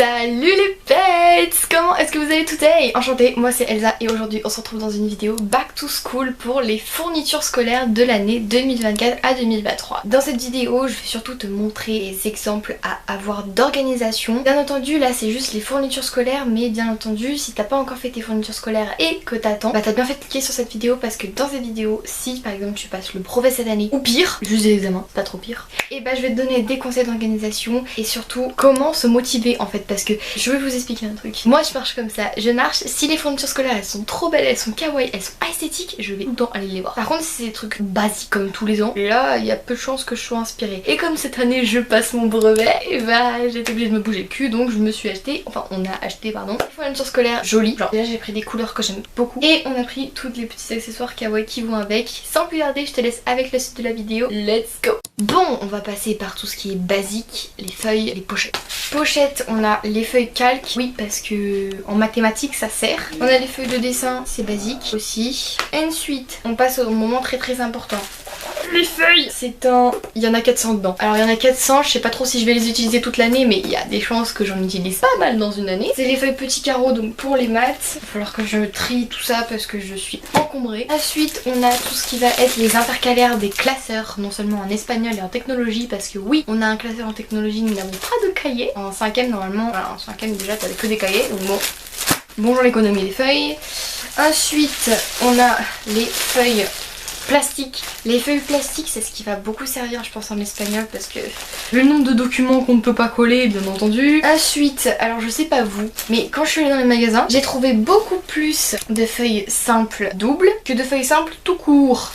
Salut les pets! Comment est-ce que vous allez today? Enchantée, moi c'est Elsa et aujourd'hui on se retrouve dans une vidéo Back to School pour les fournitures scolaires de l'année 2024 à 2023. Dans cette vidéo je vais surtout te montrer les exemples à avoir d'organisation. Bien entendu là c'est juste les fournitures scolaires, mais bien entendu si t'as pas encore fait tes fournitures scolaires et que t'attends, bah t'as bien fait de cliquer sur cette vidéo parce que dans cette vidéo, si par exemple tu passes le brevet cette année ou pire, juste des examens, pas trop pire, et bah je vais te donner des conseils d'organisation et surtout comment se motiver en fait, parce que je vais vous expliquer un truc. Moi je marche comme ça, je marche, si les fournitures scolaires elles sont trop belles, elles sont kawaii, elles sont esthétiques, je vais tout le temps aller les voir. Par contre si c'est des trucs basiques comme tous les ans, là il y a peu de chances que je sois inspirée. Et comme cette année je passe mon brevet, et bah j'ai été obligée de me bouger le cul, donc je me suis acheté, enfin on a acheté pardon, des fournitures scolaires jolies. Genre déjà j'ai pris des couleurs que j'aime beaucoup et on a pris tous les petits accessoires kawaii qui vont avec. Sans plus tarder, je te laisse avec la suite de la vidéo. Let's go! Bon, on va passer par tout ce qui est basique, les feuilles, les pochettes. Pochettes, on a les feuilles calques, oui parce que en mathématiques ça sert. On a les feuilles de dessin, c'est basique aussi. Ensuite, on passe au moment très important. Les feuilles, c'est un... il y en a 400 dedans. Alors il y en a 400, je sais pas trop si je vais les utiliser toute l'année, mais il y a des chances que j'en utilise pas mal dans une année. C'est les feuilles petits carreaux, donc pour les maths. Il va falloir que je trie tout ça parce que je suis encombrée. Ensuite, on a tout ce qui va être les intercalaires des classeurs, non seulement en espagnol et en technologie, parce que oui, on a un classeur en technologie, nous n'avons pas de cahier. En 5ème normalement, voilà, en 5ème déjà t'avais que des cahiers, donc bon. Bonjour l'économie des feuilles. Ensuite, on a les feuilles plastique. Les feuilles plastiques c'est ce qui va beaucoup servir je pense en espagnol parce que le nombre de documents qu'on ne peut pas coller bien entendu. Ensuite, alors je sais pas vous, mais quand je suis allée dans les magasins j'ai trouvé beaucoup plus de feuilles simples doubles que de feuilles simples tout court.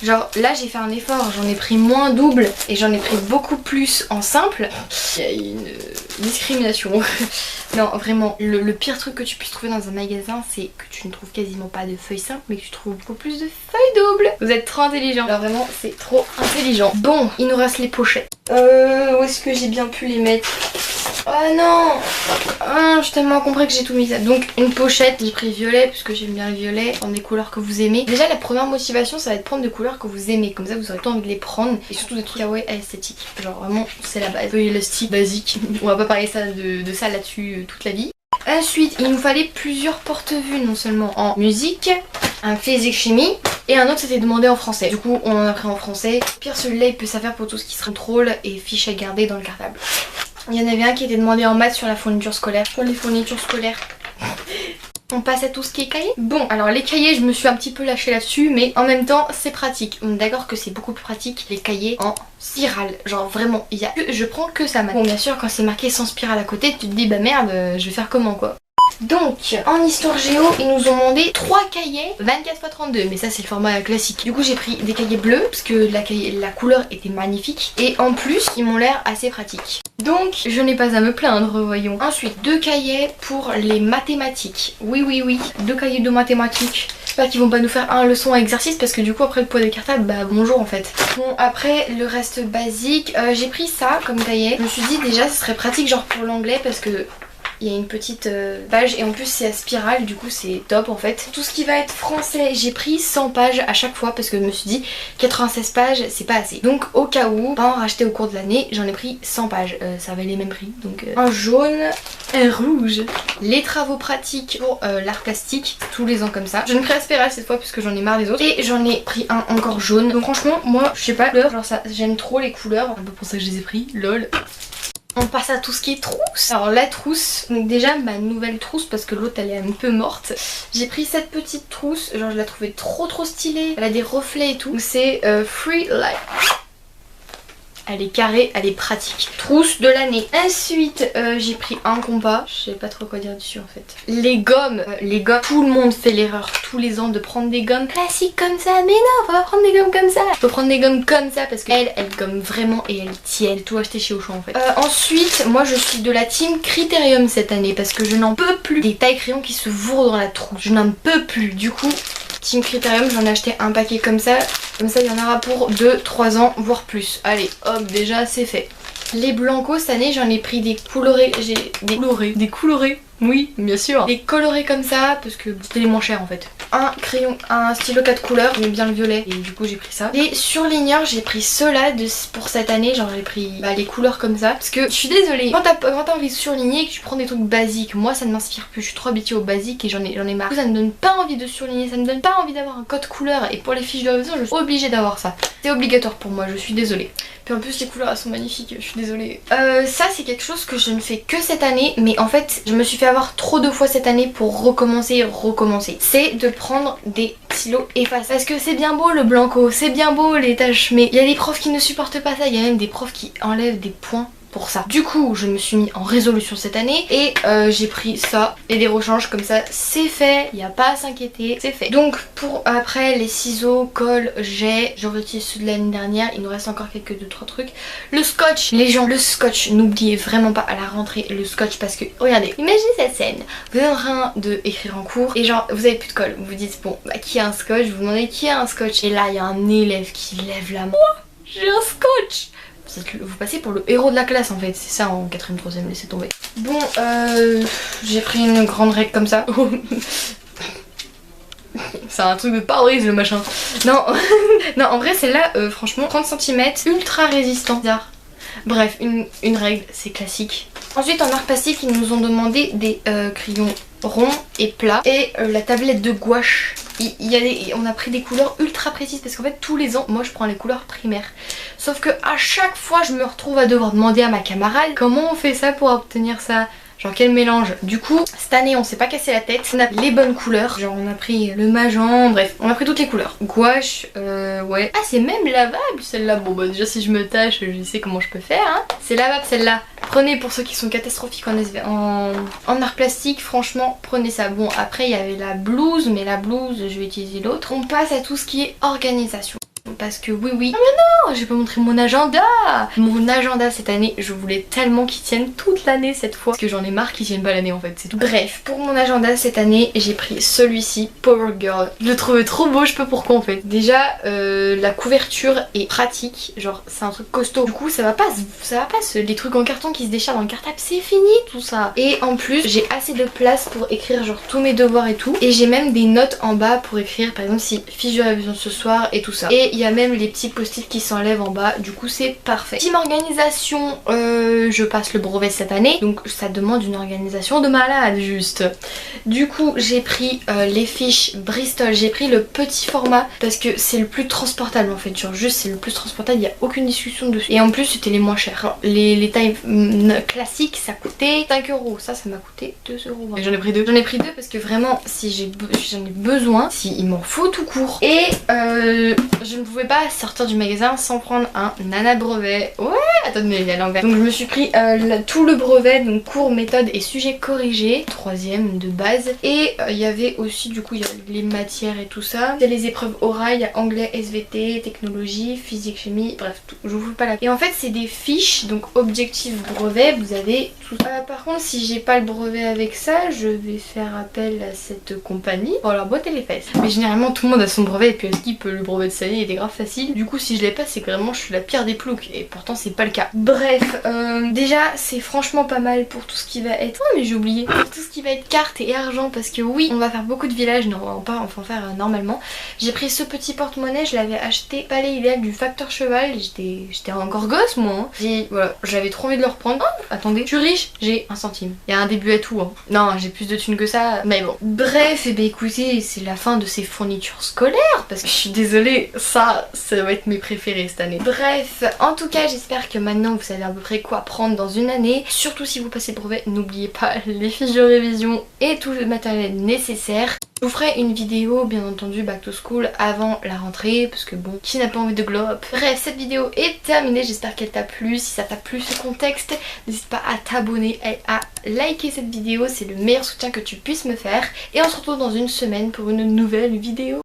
Genre là j'ai fait un effort, j'en ai pris moins double et j'en ai pris beaucoup plus en simple. Il y a une discrimination. Non vraiment, le pire truc que tu puisses trouver dans un magasin c'est que tu ne trouves quasiment pas de feuilles simples mais que tu trouves beaucoup plus de feuilles doubles. Vous êtes trop intelligents. Alors vraiment c'est trop intelligent. Bon, il nous reste les pochettes. Où est-ce que j'ai bien pu les mettre? Oh non, je suis tellement compris que j'ai tout mis ça. Donc une pochette, j'ai pris violet parce que j'aime bien le violet, prendre des couleurs que vous aimez. Déjà la première motivation ça va être prendre des couleurs que vous aimez, comme ça vous aurez tout envie de les prendre. Et surtout des trucs kawaii esthétiques. Genre vraiment c'est la base. Feuille élastique basique. On va pas parler ça de ça là-dessus toute la vie. Ensuite il nous fallait plusieurs porte-vues, non seulement en musique, un physique-chimie et un autre c'était demandé en français. Du coup on en a pris en français. Pire celui-là il peut servir pour tout ce qui se contrôle et fiches à garder dans le cartable. Il y en avait un qui était demandé en maths sur la fourniture scolaire. Pour les fournitures scolaires. On passe à tout ce qui est cahier. Bon, alors les cahiers, je me suis un petit peu lâchée là-dessus, mais en même temps, c'est pratique. On est d'accord que c'est beaucoup plus pratique les cahiers en spirale. Genre vraiment, je prends que ça. Bon, bien sûr, quand c'est marqué sans spirale à côté, tu te dis bah merde, je vais faire comment quoi. Donc en histoire géo ils nous ont demandé 3 cahiers 24×32, mais ça c'est le format classique. Du coup j'ai pris des cahiers bleus parce que la couleur était magnifique et en plus ils m'ont l'air assez pratiques. Donc je n'ai pas à me plaindre, voyons. Ensuite 2 cahiers pour les mathématiques. Oui 2 cahiers de mathématiques. J'espère qu'ils vont pas nous faire un leçon à exercice parce que du coup après le poids des cartables bah bonjour en fait. Bon après le reste basique, j'ai pris ça comme cahier. Je me suis dit déjà ce serait pratique genre pour l'anglais parce que il y a une petite page et en plus c'est à spirale, du coup c'est top en fait. Tout ce qui va être français, j'ai pris 100 pages à chaque fois parce que je me suis dit 96 pages c'est pas assez. Donc au cas où, pas en racheter au cours de l'année, j'en ai pris 100 pages. Ça avait les mêmes prix. Donc un jaune, un rouge. Les travaux pratiques pour l'art plastique, tous les ans comme ça. Je ne pris Aspéral cette fois parce que j'en ai marre des autres. Et j'en ai pris un encore jaune. Donc franchement moi je sais pas, genre ça, j'aime trop les couleurs. Un peu pour ça que je les ai pris, lol. On passe à tout ce qui est trousse. Alors la trousse, donc déjà ma nouvelle trousse parce que l'autre elle est un peu morte. J'ai pris cette petite trousse, genre je la trouvais trop stylée. Elle a des reflets et tout. C'est Free Life. Elle est carrée, elle est pratique. Trousse de l'année. Ensuite, j'ai pris un compas. Je sais pas trop quoi dire dessus en fait. Les gommes, tout le monde fait l'erreur tous les ans de prendre des gommes classiques comme ça. Mais non, faut pas prendre des gommes comme ça. Faut prendre des gommes comme ça parce qu'elle gomme vraiment et elle tient. Tout acheté chez Auchan en fait. Ensuite, moi je suis de la team Critérium cette année parce que je n'en peux plus des tailles crayons qui se vourent dans la trousse. Je n'en peux plus. Du coup, team Critérium, j'en ai acheté un paquet comme ça. Comme ça il y en aura pour 2-3 ans voire plus. Allez hop, déjà c'est fait. Les blancos cette année j'en ai pris des colorés. Des colorés. Oui bien sûr. Des colorés comme ça parce que c'était les moins chers en fait. un crayon, un stylo 4 couleurs, j'aime bien le violet et du coup j'ai pris ça. Les surligneurs, j'ai pris ceux-là pour cette année, genre j'ai pris les couleurs comme ça. Parce que je suis désolée, quand t'as envie de surligner et que tu prends des trucs basiques, moi ça ne m'inspire plus, je suis trop habituée aux basiques et j'en ai marre. Ça me donne pas envie de surligner, ça me donne pas envie d'avoir un code couleur et pour les fiches de révision je suis obligée d'avoir ça. C'est obligatoire pour moi, je suis désolée. Puis en plus les couleurs elles sont magnifiques, je suis désolée. Ça c'est quelque chose que je ne fais que cette année, mais en fait je me suis fait avoir trop de fois cette année pour recommencer. C'est de prendre des stylos efface. Parce que c'est bien beau le blanco, c'est bien beau les taches, mais il y a des profs qui ne supportent pas ça, il y a même des profs qui enlèvent des points pour ça. Du coup je me suis mis en résolution cette année et j'ai pris ça et des rechanges comme ça, c'est fait, il n'y a pas à s'inquiéter, c'est fait. Donc pour après les ciseaux, colle, j'aurais utilisé ceux de l'année dernière, il nous reste encore quelques 2-3 trucs. Le scotch, les gens, le scotch, n'oubliez vraiment pas à la rentrée le scotch parce que regardez, imaginez cette scène, vous êtes en train d'écrire en cours et genre vous avez plus de colle, vous vous dites bon bah qui a un scotch, vous vous demandez qui a un scotch et là il y a un élève qui lève la main, moi j'ai un scotch. Vous passez pour le héros de la classe en fait, c'est ça en 4ème, 3ème, laissez tomber. Bon, j'ai pris une grande règle comme ça. C'est un truc de pare-brise le machin. Non, non en vrai celle-là, franchement, 30 cm, ultra résistant. Bizarre. Bref, une règle, c'est classique. Ensuite en art plastique, ils nous ont demandé des crayons ronds et plats et la tablette de gouache. On a pris des couleurs ultra précises parce qu'en fait tous les ans moi je prends les couleurs primaires, sauf que à chaque fois je me retrouve à devoir demander à ma camarade comment on fait ça pour obtenir ça, genre quel mélange. Du coup cette année on s'est pas cassé la tête, on a les bonnes couleurs, genre on a pris le magenta, bref on a pris toutes les couleurs. Gouache, ouais, ah c'est même lavable celle-là. Bon bah déjà si je me tâche je sais comment je peux faire hein. C'est lavable celle-là. Prenez pour ceux qui sont catastrophiques en art plastique, franchement prenez ça. Bon après il y avait la blouse, mais la blouse je vais utiliser l'autre. On passe à tout ce qui est organisation. Parce que oui, ah mais non, j'ai pas montré mon agenda. Mon agenda cette année, je voulais tellement qu'il tienne toute l'année cette fois. Parce que j'en ai marre qu'il tienne pas l'année en fait, c'est tout. Bref, pour mon agenda cette année, j'ai pris celui-ci, Power Girl. Je le trouvais trop beau, je sais pas pourquoi en fait. Déjà, la couverture est pratique, genre c'est un truc costaud. Du coup, ça va pas les trucs en carton qui se déchirent dans le cartable, c'est fini tout ça. Et en plus, j'ai assez de place pour écrire genre tous mes devoirs et tout. Et j'ai même des notes en bas pour écrire, par exemple si fiche de révision ce soir et tout ça. Et il y a même les petits post-it qui s'enlèvent en bas, du coup c'est parfait. Team organisation, je passe le brevet cette année, donc ça demande une organisation de malade juste. Du coup j'ai pris les fiches Bristol, j'ai pris le petit format parce que c'est le plus transportable en fait, genre juste c'est le plus transportable, il n'y a aucune discussion dessus. Et en plus c'était les moins chers. Alors, les tailles classiques ça coûtait 5 €, ça m'a coûté 2 €. Et j'en ai pris deux. J'en ai pris deux parce que vraiment si j'en ai besoin, si il m'en faut tout court. Et je ne pouvais pas sortir du magasin sans prendre un nana brevet. Ouais, attendez, il est à l'envers. Donc je me suis pris tout le brevet, donc cours, méthode et sujet corrigé, 3ème de base. Et il y avait aussi du coup il y a les matières et tout ça. Il y a les épreuves orales, il y a anglais, SVT, technologie, physique, chimie, bref tout. Je vous fais pas la. Et en fait c'est des fiches, donc objectif brevet, vous avez tout. Par contre si j'ai pas le brevet avec ça, je vais faire appel à cette compagnie pour leur boîter les fesses. Mais généralement tout le monde a son brevet et puis elle skip le brevet de cette année, il était grave facile. Du coup si je l'ai pas c'est que vraiment je suis la pire des ploucs et pourtant c'est pas le cas. Bref, déjà c'est franchement pas mal pour tout ce qui va être... Oh mais j'ai oublié. Pour tout ce qui va être carte et argent parce que oui on va faire beaucoup de villages, non on va en faire normalement. J'ai pris ce petit porte-monnaie, je l'avais acheté Palais Idéal du Facteur Cheval, j'étais encore gosse moi hein. Voilà, j'avais trop envie de le reprendre. Oh attendez, je suis riche, j'ai 1 centime. Il y a un début à tout hein. Non j'ai plus de thunes que ça mais bon. Bref et bien écoutez c'est la fin de ces fournitures scolaires parce que je suis désolée ça va être mes préférés cette année. Bref, en tout cas j'espère que maintenant vous savez à peu près quoi prendre dans une année. Surtout si vous passez le brevet, n'oubliez pas les fiches de révision et tout le matériel nécessaire. Je vous ferai une vidéo bien entendu back to school avant la rentrée parce que bon, qui n'a pas envie de glow up. Bref, cette vidéo est terminée, j'espère qu'elle t'a plu. Si ça t'a plu ce contexte, n'hésite pas à t'abonner et à liker cette vidéo, c'est le meilleur soutien que tu puisses me faire. Et on se retrouve dans une semaine pour une nouvelle vidéo.